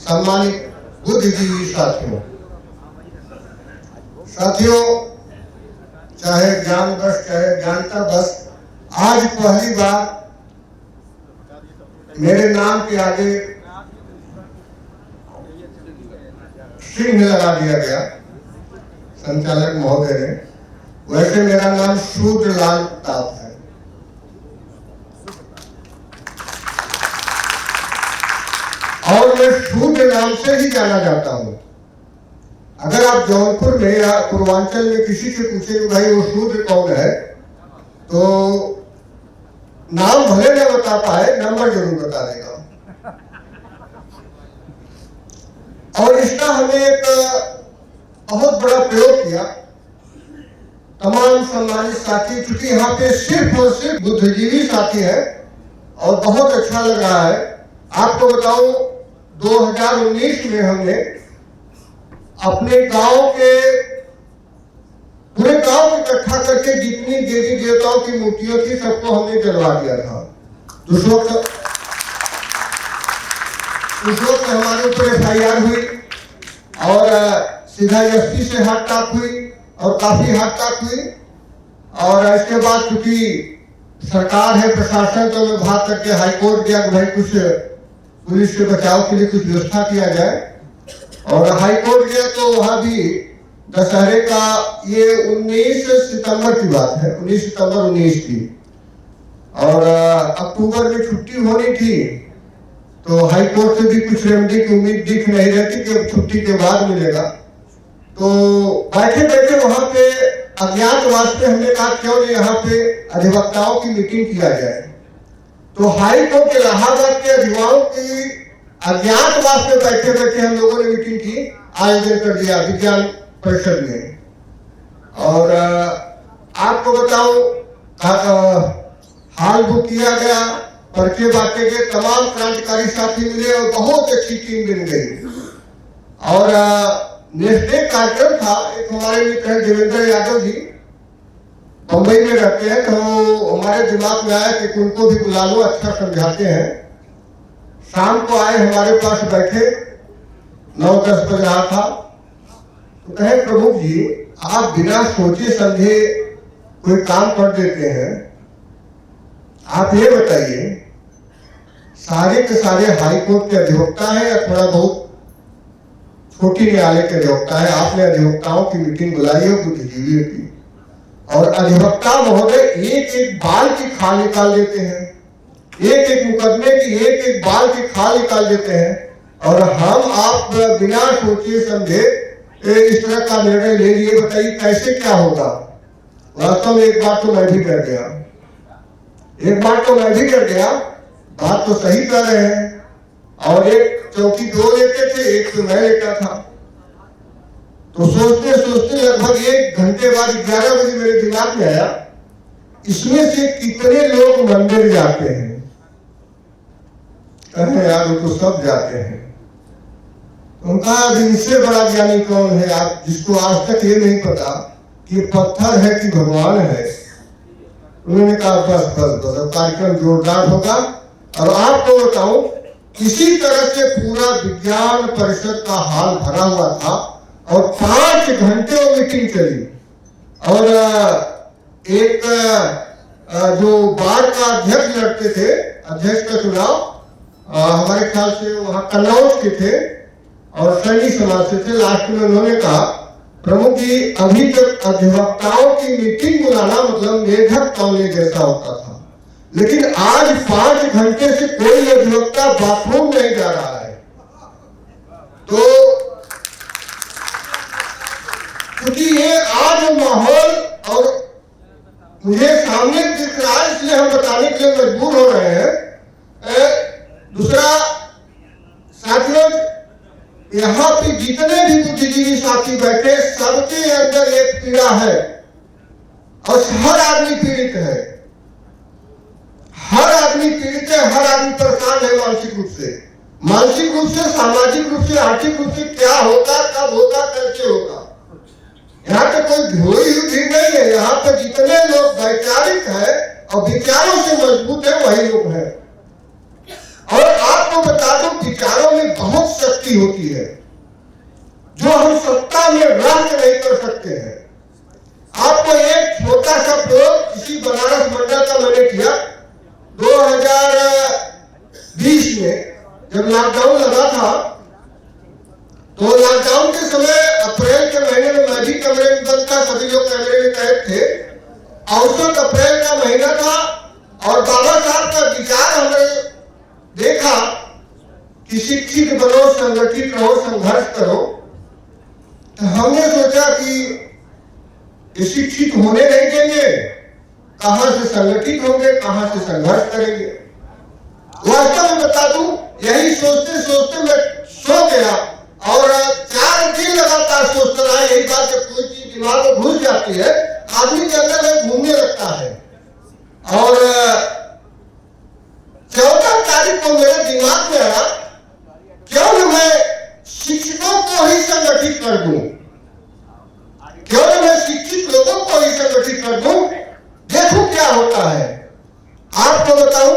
सम्मानित बुद्धिजीवी साथियों, चाहे ज्ञान बस चाहे ज्ञानता बस, आज पहली बार मेरे नाम के आगे सिंह लगा दिया गया संचालक महोदय ने। वैसे मेरा नाम शूद्रलाल प्रताप है। और मैं शूद्र नाम से ही जाना जाता हूं। अगर आप जौनपुर में या पूर्वांचल में किसी से पूछे भाई वो शूद्र कौन है, तो नाम भले न बता पाए, नंबर जरूर बता देगा। और इसका हमने एक बहुत बड़ा प्रयोग किया। तमाम सम्मानित साथी, क्योंकि यहाँ पे सिर्फ और सिर्फ बुद्धिजीवी साथी है और बहुत अच्छा लग रहा है। आपको बताऊं, 2019 में हमने अपने गांव के पूरे गांव को इकट्ठा करके जितनी देवी देवताओं की मूर्तियां थी सबको हमने जलवा दिया था। उस वक्त हमारे ऊपर FIR हुई और सीधा SP से हाथ हुई और काफी हाथ हुई। और इसके बाद चूंकि सरकार है, प्रशासन, तो मैं भाग करके हाईकोर्ट गया कि भाई कुछ पुलिस के बचाव के लिए कुछ व्यवस्था किया जाए। और हाईकोर्ट गया तो वहां भी दशहरे का, ये 19 सितंबर की बात है, 19 सितंबर 19 की, और अक्टूबर में छुट्टी होनी थी, तो हाईकोर्ट से भी कुछ रेमडी की उम्मीद दिख नहीं रहती कि अब छुट्टी के बाद मिलेगा। तो बैठे बैठे वहां पे अज्ञातवास पे हमने कहा क्यों नहीं यहाँ पे अधिवक्ताओं की मीटिंग किया जाए। तो हाईकोर्ट इलाहाबाद के अधिवक्ताओं की अज्ञातवास पे बैठे बैठे हम लोगों ने मीटिंग की, आयोजन कर दिया विज्ञान परिषद में। और आपको बताऊं, हाल बुक किया गया, पर्चे बांटे गए, तमाम क्रांतिकारी साथी मिले और बहुत अच्छी टीम बन गई। और नेक्स्ट डे कार्यक्रम था। एक हमारे मित्र हैं देवेंद्र यादव जी, बंबई में रहते हैं, तो हमारे दिमाग में आया कि उनको भी बुला लो, अच्छा समझाते हैं। शाम को आए, हमारे पास बैठे, 9-10 बज रहा था, तो कहे प्रमुख जी आप बिना सोचे समझे कोई काम कर देते हैं। आप ये बताइए, सारे के सारे हाईकोर्ट के अधिवक्ता है या थोड़ा बहुत छोटी न्यायालय के अधिवक्ता है? आपने अधिवक्ताओं की मीटिंग बुलाई है बुद्धिजीवियों की, और अधिवक्ता महोदय एक एक बाल की खाल निकाल देते हैं, एक एक मुकदमे की एक एक बाल की खाल निकाल देते हैं, और हम आप बिना सोचे समझे इस तरह का निर्णय ले लिए। बताइए कैसे क्या होगा? वास्तव में एक बात तो मैं भी कर गया, बात तो सही कर रहे हैं। और एक चौकी 2 लेते थे, एक तो मैं लेता था। तो सोचते सोचते लगभग 1 घंटे बाद 11 बजे मेरे दिमाग में आया, इसमें से कितने लोग मंदिर जाते हैं? कहे यार वो तो सब जाते हैं। उनका इनसे बड़ा ज्ञानी कौन है आप, जिसको आज तक ये नहीं पता कि पत्थर है कि भगवान है? उन्होंने कहा बस कार्यक्रम जोरदार होगा। और आपको बताऊं, इसी तरह से पूरा विज्ञान परिषद का हाल भरा हुआ था और 5 घंटे मीटिंग चली। और एक जो बार का अध्यक्ष लड़ते थे, अध्यक्ष का चुनाव हमारे ख्याल से वहां कन्नौज के थे और सैनी समाज से थे। लास्ट में उन्होंने कहा प्रमुख जी अभी तक अधिवक्ताओं की मीटिंग बुलाना मतलब मेढक तौलने जैसा होता था, लेकिन आज 5 घंटे से कोई अधिवक्ता बाथरूम नहीं जा रहा है। तो क्योंकि ये आज माहौल और मुझे सामने दिख रहा है, इसलिए हम बताने के लिए मजबूर हो रहे हैं। दूसरा साथियों, यहाँ पे जितने भी बुद्धिजीवी साथी बैठे, सबके अंदर एक पीड़ा है और हर आदमी पीड़ित है, हर आदमी पीड़ित है, हर आदमी परेशान है मानसिक रूप से, सामाजिक रूप से, आर्थिक रूप से। क्या होगा, कब होगा, कैसे होगा? यहाँ पे कोई धोई हुई भीड़ नहीं है। यहाँ पे जितने लोग वैचारिक है और विचारों से मजबूत है वही लोग हैं। और आपको बता दूं, विचारों में बहुत शक्ति होती है जो हम सत्ता में रह के नहीं कर सकते हैं। आपको एक छोटा सा प्रयोग किसी बनारस मंडल का मैंने किया 2020 में, जब लॉकडाउन लगा था। तो लॉकडाउन के समय अप्रैल के महीने में मैं भी कमरे में बंद था, सभी लोग कमरे में कैद थे। औसत अप्रैल का महीना था और बाबा साहब का विचार हमने देखा कि शिक्षित बनो, संगठित रहो, संघर्ष करो। तो हमने सोचा कि शिक्षित होने नहीं देंगे, कहां से संगठित होंगे, कहां से संघर्ष करेंगे। वास्तव में बता दूं, यही सोचते सोचते मैं सो गया और 4 दिन लगातार सोचता रहा। यही बात, जब कोई चीज दिमाग में घुस जाती है आदमी के अंदर में घूमने लगता है। और 14 तारीख को मेरे दिमाग में आया, क्यों न मैं शिक्षकों को ही संगठित कर दूं, क्यों न मैं शिक्षित लोगों को ही संगठित कर दूं, देखूं क्या होता है। आपको बताऊं,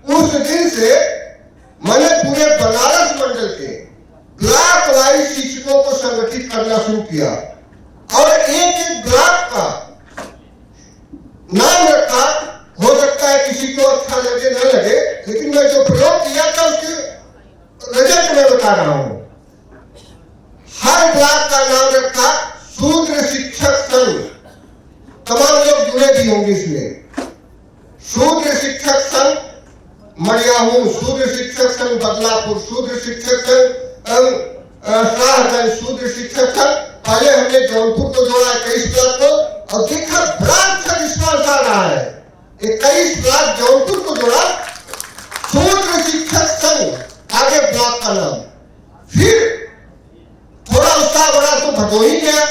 उस दिन से मैंने पूरे बनारस मंडल के ब्लॉक वाइज शिक्षकों को संगठित करना शुरू किया और एक एक ब्लॉक का नाम रखा। हो सकता है किसी को अच्छा लगे न लगे, लेकिन मैं जो प्रयोग किया था उसकी रिजल्ट मैं बता रहा हूं। हर ब्लॉक का नाम रखा शूद्र शिक्षक संघ। तमाम लोग जुड़े भी होंगे इसमें। शूद्र शिक्षक संघ मड़ियाहू, शूद्र शिक्षक संघ बदलापुर, शूद्र शिक्षक संघ शाहगंज, शूद्र शिक्षक संघ। पहले हमने जौनपुर को जोड़ा 21 ब्लॉक को, और देखा बड़ा अच्छा रिस्पॉन्स आ रहा है। 21 ब्लॉक जौनपुर को जोड़ा, शूद्र शिक्षक संघ आगे ब्लॉक का नाम। फिर थोड़ा उत्साह बढ़ा तो भदोही गया,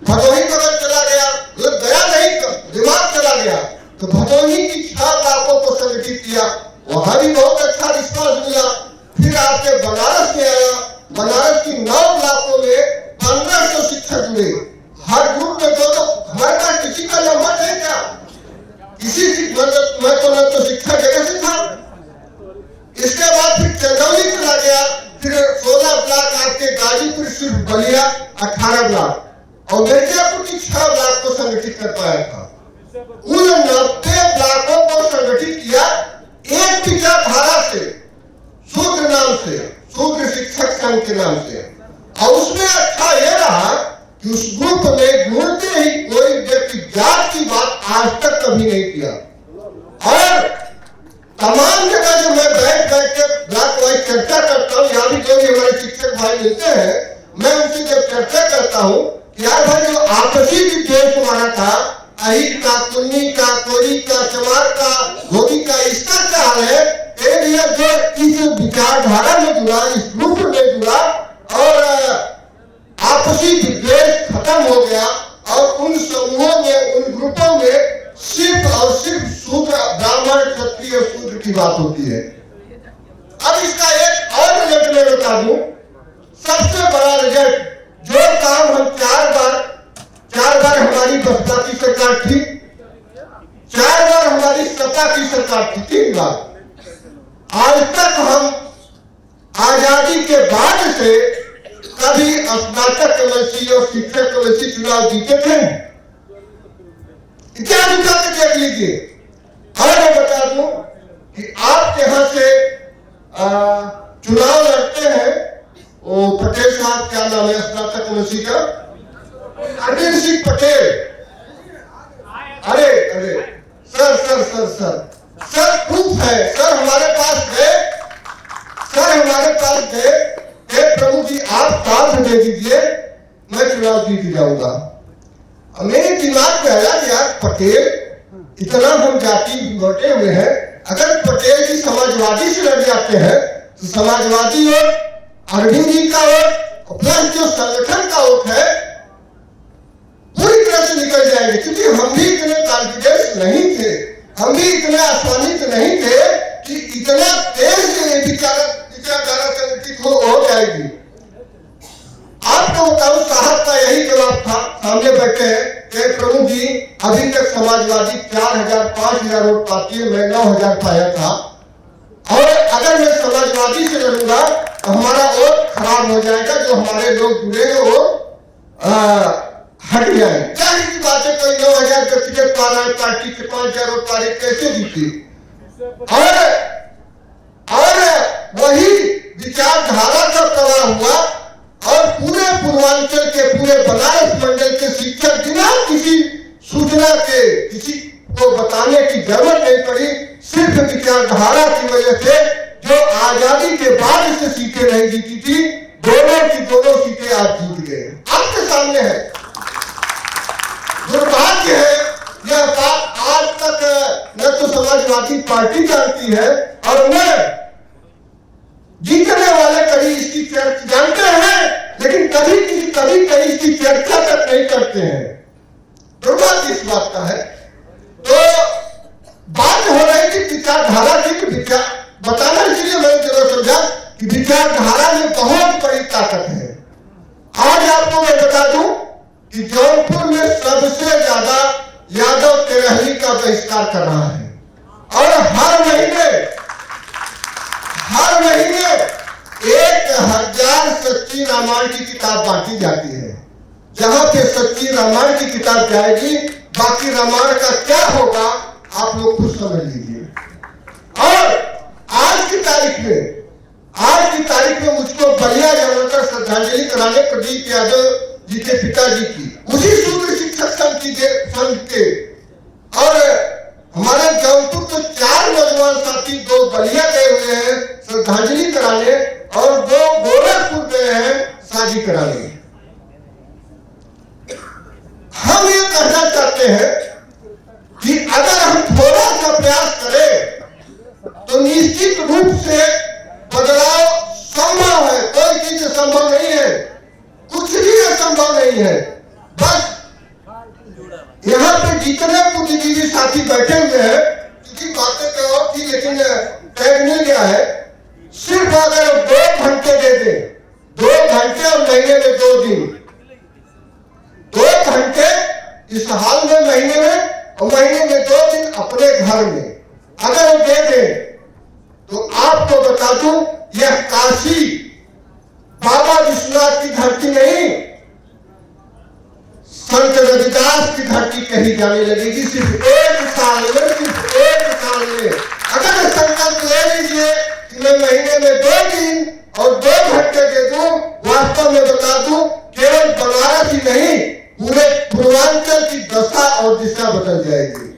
भदोही कब चला गया, गया नहीं, दिमाग चला गया तो भदोही की 6 ब्लॉकों को संगठित किया, वहां भी बहुत अच्छा रिस्पॉन्स मिला। फिर आपके बनारस में आया, बनारस की 9 ब्लॉकों में 1500 शिक्षक जुड़े। हर ग्रुप में 2-2। हमारे पास किसी का नंबर नहीं था, किसी मैं तो शिक्षा जगह से था। इसके बाद फिर चंदौली चला गया, फिर 16 ब्लॉक आपके गाजीपुर, सिर्फ बलिया 18 ब्लॉक और मिर्जापुर की 6 ब्लॉक को संगठित कर पाया था। उन 90 ब्लॉकों को संगठित किया एक विचारधारा से, शूद्र नाम से, शूद्र शिक्षक संघ के नाम से। और उसमें अच्छा यह रहा कि उस ग्रुप में जुड़ते ही कोई व्यक्ति जात की बात आज तक कभी नहीं किया। और तमाम जगह जो मैं बैठ के ब्लॉक वाइज चर्चा करता हूँ, यहाँ भी जो भी हमारे शिक्षक भाई मिलते हैं, मैं उनसे जब चर्चा करता हूँ कि यार भाई, जो आपसी विद्वेष हमारा था, अहिर का, कुन्नी का, कोरी का, चमार का, धोबी का, इसका क्या हाल है? जो इस विचारधारा में जुड़ा, इस ग्रुप में जुड़ा और आपसी विद्वेष खत्म हो गया और उन समूहों में, उन ग्रुपों में सिर्फ और सिर्फ शूद्र, ब्राह्मण, क्षत्रिय, शूद्र की बात होती है। अब इसका एक और रिजल्ट मैं बता दूं, सबसे बड़ा रिजल्ट, जो काम हम 4 बार हमारी बसपा की सरकार थी, 4 बार हमारी सपा की सरकार थी, 3 बार। आज तक हम आजादी के बाद से कभी स्नातक एमएलसी और शिक्षक एमएलसी चुनाव जीते थे? क्या दिखा के देख लीजिए। और मैं बता दूं कि आपके यहां से चुनाव लड़ते हैं, वो पटेल साहब, क्या नाम है स्नातक एमएलसी का, अरविंद सिंह पटेल। अरे सर प्रूफ है सर, हमारे पास गए, प्रभु जी आप साथ दे दीजिए, मैं चुनाव जीत जाऊंगा। मेरे दिमाग में आया कि यार पटेल, इतना हम जाति बटे हुए हैं, अगर पटेल जी समाजवादी से लड़ जाते हैं तो समाजवादी और अरविंद जी का वोट प्लस जो संगठन का वोट है पूरी तरह से निकल जाएंगे। क्योंकि हम भी इतने कॉन्फिडेंस नहीं थे, हम भी इतने आसानित नहीं थे कि इतना तेज विचारधारा संगठित हो जाएगी। आपको बताऊं, साहब का यही जवाब था, सामने बैठे हैं कि प्रभु जी अभी तक समाजवादी 4000-5000 वोट पाती है, मैं 9000 पाया था। और अगर मैं समाजवादी से लड़ूंगा तो हमारा वोट खराब हो जाएगा, जो हमारे लोग जुड़े हैं वो हट जाए। जाहिर सी बात है, कोई 9,000 व्यक्तिगत पार्टी के 5,000 वोट पारी कैसे जीती। और वही विचारधारा का प्रवाह हुआ और पूरे पूर्वांचल के, पूरे बनारस मंडल के शिक्षक बिना किसी सूचना के, किसी को बताने की जरूरत नहीं पड़ी, सिर्फ विचारधारा की वजह से जो आजादी के बाद से सीटें नहीं जीती थी, दोनों की दोनों सीटें आप जीत गए। आपके सामने है। दुर्भाग्य है यह बात आज तक न तो समाजवादी पार्टी जानती है और न जीतने वाले कभी इसकी चर्चा जानते हैं, लेकिन कभी कहीं इसकी चर्चा तक नहीं करते हैं। दुर्भाग्य इस बात का है। तो बात हो रही थी विचारधारा की, बताना इसलिए मैंने जरूर समझा कि विचारधारा में बहुत बड़ी ताकत है। आज आपको मैं बता दूं कि जौनपुर में सबसे ज्यादा यादव तेरहवीं का बहिष्कार कर रहा है और हर महीने 1,000 सच्ची रामायण की किताब बांटी जाती है। जहां पे सच्ची रामायण की किताब जाएगी, बाकी रामायण का क्या होगा आप लोग खुद समझ लीजिए। और आज की तारीख में मुझको बलिया जाकर श्रद्धांजलि कराने प्रदीप यादव जी के पिताजी की, उसी शूद्र शिक्षक संघ के, और हमारे जौनपुर तो 4 नौजवान साथी, 2 बलिया गए हुए हैं श्रद्धांजलि कराने और 2 गोरखपुर गए हैं शादी कराने। हम ये कहना चाहते हैं कि अगर हम थोड़ा सा प्रयास करें तो निश्चित रूप से बदलाव संभव है। कोई चीज संभव नहीं है, कुछ भी असंभव नहीं है। बस यहाँ पे जितने बुद्धिजीवी साथी बैठे हुए हैं, क्योंकि बातें तो और थी लेकिन टाइम मिल गया है, सिर्फ अगर 2 घंटे दे दें, 2 घंटे और महीने में 2 दिन, 2 घंटे इस हाल में महीने में और महीने में 2 दिन अपने घर में अगर दे दें तो आपको बता दूं यह काशी बाबा विश्वनाथ की धरती नहीं, संत रविदास की धरती कही जाने लगेगी। सिर्फ 1 साल में अगर संकल्प ले लीजिए कि मैं महीने में 2 दिन और 2 घंटे दे दूं, वास्तव में बता दूं केवल बनारस ही नहीं, पूरे पूर्वांचल की दशा और दिशा बदल जाएगी।